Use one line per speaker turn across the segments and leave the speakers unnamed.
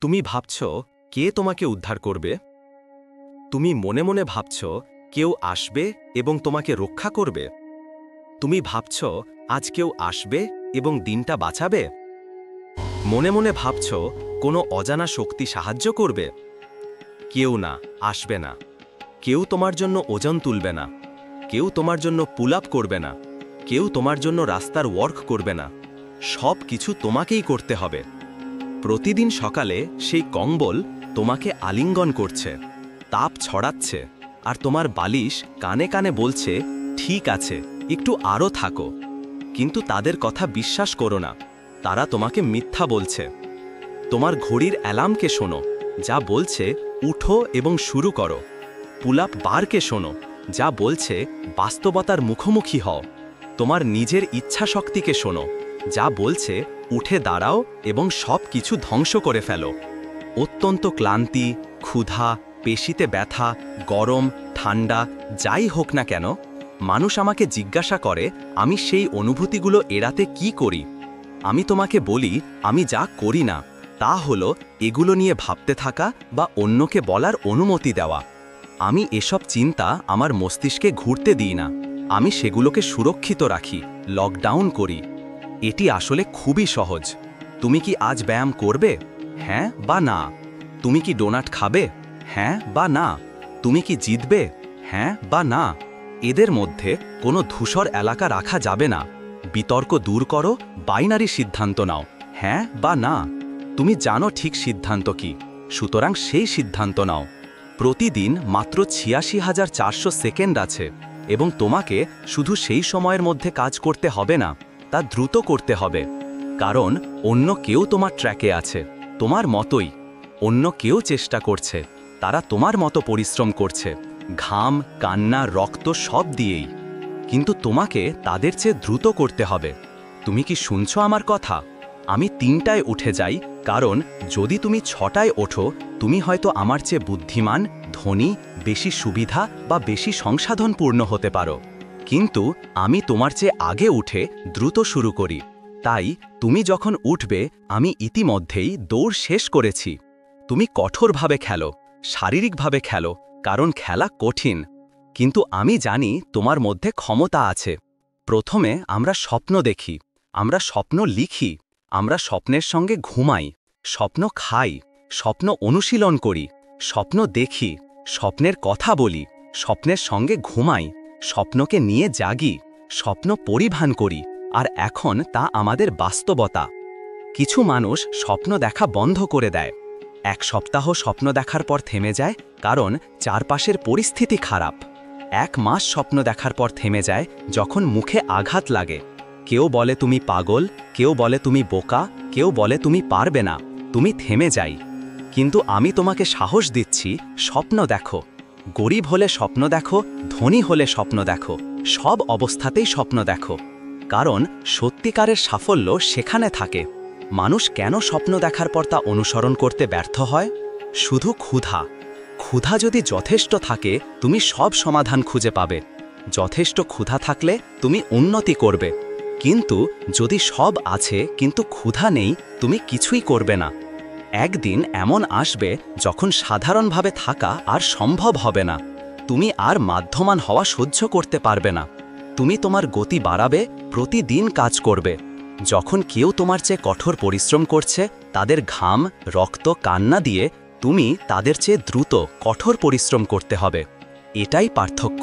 তুমি ভাবছ কে তোমাকে উদ্ধার করবে? তুমি মনে মনে ভাবছ কেউ আসবে এবং তোমাকে রক্ষা করবে? তুমি ভাবছ আজ কেউ আসবে এবং দিনটা বাঁচাবে? মনে মনে ভাবছ কোনো অজানা শক্তি সাহায্য করবে? কেউ না, আসবে না। কেউ তোমার জন্য ওজন তুলবে না, কেউ তোমার জন্য পুল আপ করবে না, কেউ তোমার জন্য রাস্তার ওয়ার্ক করবে না। সব কিছু তোমাকেই করতে হবে। প্রতিদিন সকালে সেই কম্বল তোমাকে আলিঙ্গন করছে, তাপ ছড়াচ্ছে, আর তোমার বালিশ কানে কানে বলছে, ঠিক আছে, একটু আরও থাকো। কিন্তু তাদের কথা বিশ্বাস করো না, তারা তোমাকে মিথ্যা বলছে। তোমার ঘড়ির অ্যালার্মকে শোনো, যা বলছে উঠো এবং শুরু করো। পুল আপ বারকে শোনো, যা বলছে বাস্তবতার মুখোমুখি হও। তোমার নিজের ইচ্ছাশক্তিকে শোনো, যা বলছে উঠে দাঁড়াও এবং সব কিছু ধ্বংস করে ফেলো। অত্যন্ত ক্লান্তি, ক্ষুধা, পেশিতে ব্যথা, গরম, ঠান্ডা, যাই হোক না কেন, মানুষ আমাকে জিজ্ঞাসা করে আমি সেই অনুভূতিগুলো এড়াতে কি করি। আমি তোমাকে বলি, আমি যা করি না তা হলো এগুলো নিয়ে ভাবতে থাকা বা অন্যকে বলার অনুমতি দেওয়া। আমি এসব চিন্তা আমার মস্তিষ্কে ঘুরতে দিই না, আমি সেগুলোকে সুরক্ষিত রাখি, লকডাউন করি। এটি আসলে খুবই সহজ। তুমি কি আজ ব্যায়াম করবে? হ্যাঁ বা না? তুমি কি ডোনাট খাবে? হ্যাঁ বা না? তুমি কি জিতবে? হ্যাঁ বা না? এদের মধ্যে কোনো ধূসর এলাকা রাখা যাবে না। বিতর্ক দূর করো, বাইনারি সিদ্ধান্ত নাও, হ্যাঁ বা না। তুমি জানো ঠিক সিদ্ধান্ত কি, সুতরাং সেই সিদ্ধান্ত নাও। প্রতিদিন মাত্র ৮৬,৪০০ সেকেন্ড আছে এবং তোমাকে শুধু সেই সময়ের মধ্যে কাজ করতে হবে না, তা দ্রুত করতে হবে। কারণ অন্য কেউ তোমার ট্র্যাকে আছে, তোমার মতোই। অন্য কেউ চেষ্টা করছে, তারা তোমার মতো পরিশ্রম করছে, ঘাম, কান্না, রক্ত সব দিয়েই। কিন্তু তোমাকে তাদের চেয়ে দ্রুত করতে হবে। তুমি কি শুনছো আমার কথা? আমি ৩টায় উঠে যাই, কারণ যদি তুমি ৬টায় ওঠো, তুমি হয়তো আমার চেয়ে বুদ্ধিমান, ধনী, বেশি সুবিধা বা বেশি সংসাধনপূর্ণ হতে পারো। কিন্তু আমি তোমার চেয়ে আগে উঠে দ্রুত শুরু করি। তাই তুমি যখন উঠবে, আমি ইতিমধ্যেই দৌড় শেষ করেছি। তুমি কঠোরভাবে খেলো, শারীরিকভাবে খেলো, কারণ খেলা কঠিন। কিন্তু আমি জানি তোমার মধ্যে ক্ষমতা আছে। প্রথমে আমরা স্বপ্ন দেখি, আমরা স্বপ্ন লিখি, আমরা স্বপ্নের সঙ্গে ঘুমাই, স্বপ্ন খাই, স্বপ্ন অনুশীলন করি, স্বপ্ন দেখি, স্বপ্নের কথা বলি, স্বপ্নের সঙ্গে ঘুমাই, স্বপ্নকে নিয়ে জাগি, স্বপ্ন পরিধান করি, আর এখন তা আমাদের বাস্তবতা। কিছু মানুষ স্বপ্ন দেখা বন্ধ করে দেয়। ১ সপ্তাহ স্বপ্ন দেখার পর থেমে যায়, কারণ চারপাশের পরিস্থিতি খারাপ। ১ মাস স্বপ্ন দেখার পর থেমে যায়, যখন মুখে আঘাত লাগে। কেউ বলে তুমি পাগল, কেউ বলে তুমি বোকা, কেউ বলে তুমি পারবে না। তুমি থেমে যাই। কিন্তু আমি তোমাকে সাহস দিচ্ছি, স্বপ্ন দেখো। গরিব হলে স্বপ্ন দেখো, ধনী হলে স্বপ্ন দেখো, সব অবস্থাতেই স্বপ্ন দেখো। কারণ সত্যিকারের সাফল্য সেখানে থাকে। মানুষ কেন স্বপ্ন দেখার পর তা অনুসরণ করতে ব্যর্থ হয়? শুধু ক্ষুধা। ক্ষুধা যদি যথেষ্ট থাকে, তুমি সব সমাধান খুঁজে পাবে। যথেষ্ট ক্ষুধা থাকলে তুমি উন্নতি করবে। কিন্তু যদি সব আছে কিন্তু ক্ষুধা নেই, তুমি কিছুই করবে না। একদিন এমন আসবে যখন সাধারণভাবে থাকা আর সম্ভব হবে না। তুমি আর মাধ্যমান হওয়া সহ্য করতে পারবে না। তুমি তোমার গতি বাড়াবে, প্রতিদিন কাজ করবে। যখন কেউ তোমার চেয়ে কঠোর পরিশ্রম করছে, তাদের ঘাম, রক্ত, কান্না দিয়ে, তুমি তাদের চেয়ে দ্রুত কঠোর পরিশ্রম করতে হবে। এটাই পার্থক্য।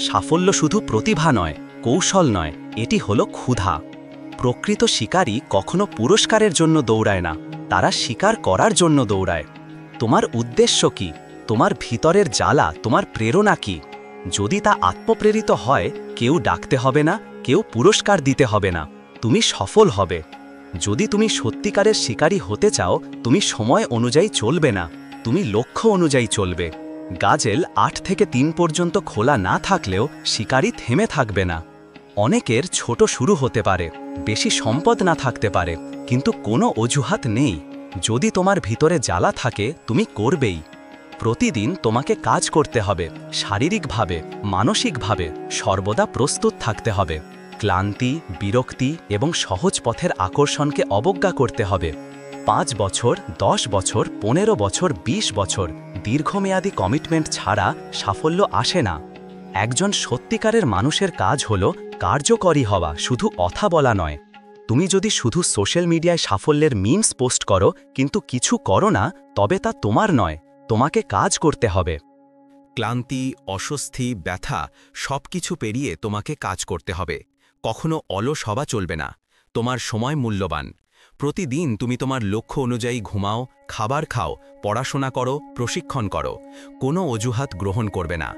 সাফল্য শুধু প্রতিভা নয়, কৌশল নয়, এটি হলো ক্ষুধা। প্রকৃত শিকারী কখনো পুরস্কারের জন্য দৌড়ায় না, তারা শিকার করার জন্য দৌড়ায়। তোমার উদ্দেশ্য কি? তোমার ভিতরের জ্বালা, তোমার প্রেরণা কি? যদি তা আত্মপ্রেরিত হয়, কেউ ডাকতে হবে না, কেউ পুরস্কার দিতে হবে না, তুমি সফল হবে। যদি তুমি সত্যিকারের শিকারী হতে চাও, তুমি সময় অনুযায়ী চলবে না, তুমি লক্ষ্য অনুযায়ী চলবে। গাজেল ৮ থেকে ৩ পর্যন্ত খোলা না থাকলেও শিকারী থেমে থাকবে না। অনেকের ছোট শুরু হতে পারে, বেশি সম্পদ না থাকতে পারে, কিন্তু কোনো অজুহাত নেই। যদি তোমার ভিতরে জ্বালা থাকে, তুমি করবেই। প্রতিদিন তোমাকে কাজ করতে হবে, শারীরিকভাবে, মানসিকভাবে, সর্বদা প্রস্তুত থাকতে হবে। ক্লান্তি, বিরক্তি এবং সহজ পথের আকর্ষণকে অবজ্ঞা করতে হবে। 5 বছর, 10 বছর, 15 বছর, 20 বছর দীর্ঘমেয়াদী কমিটমেন্ট ছাড়া সাফল্য আসে না। একজন সত্যিকারের মানুষের কাজ হল কার্যকরী হওয়া, শুধু কথা বলা নয়। তুমি যদি শুধু সোশ্যাল মিডিয়ায় সাফল্যের মিমস পোস্ট করো কিন্তু কিছু করো না, তবে তা তোমার নয়, তোমাকে কাজ করতে হবে। ক্লান্তি, অস্বস্তি, ব্যথা সবকিছু পেরিয়ে তোমাকে কাজ করতে হবে। কখনো অলস হওয়া চলবে না। তোমার সময় মূল্যবান। প্রতিদিন তুমি তোমার লক্ষ্য অনুযায়ী ঘুমাও, খাবার খাও, পড়াশোনা করো, প্রশিক্ষণ করো। কোনো অজুহাত গ্রহণ করবে না।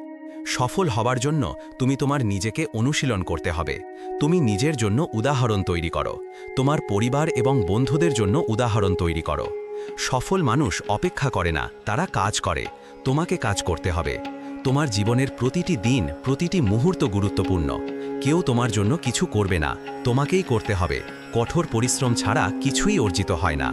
সফল হবার জন্য তুমি তোমার নিজেকে অনুশীলন করতে হবে। তুমি নিজের জন্য উদাহরণ তৈরি করো। তোমার পরিবার এবং বন্ধুদের জন্য উদাহরণ তৈরি করো। সফল মানুষ অপেক্ষা করে না, তারা কাজ করে। তোমাকে কাজ করতে হবে। তোমার জীবনের প্রতিটি দিন, প্রতিটি মুহূর্ত গুরুত্বপূর্ণ। কেউ তোমার জন্য কিছু করবে না, তোমাকেই করতে হবে। কঠোর পরিশ্রম ছাড়া কিছুই অর্জিত হয় না।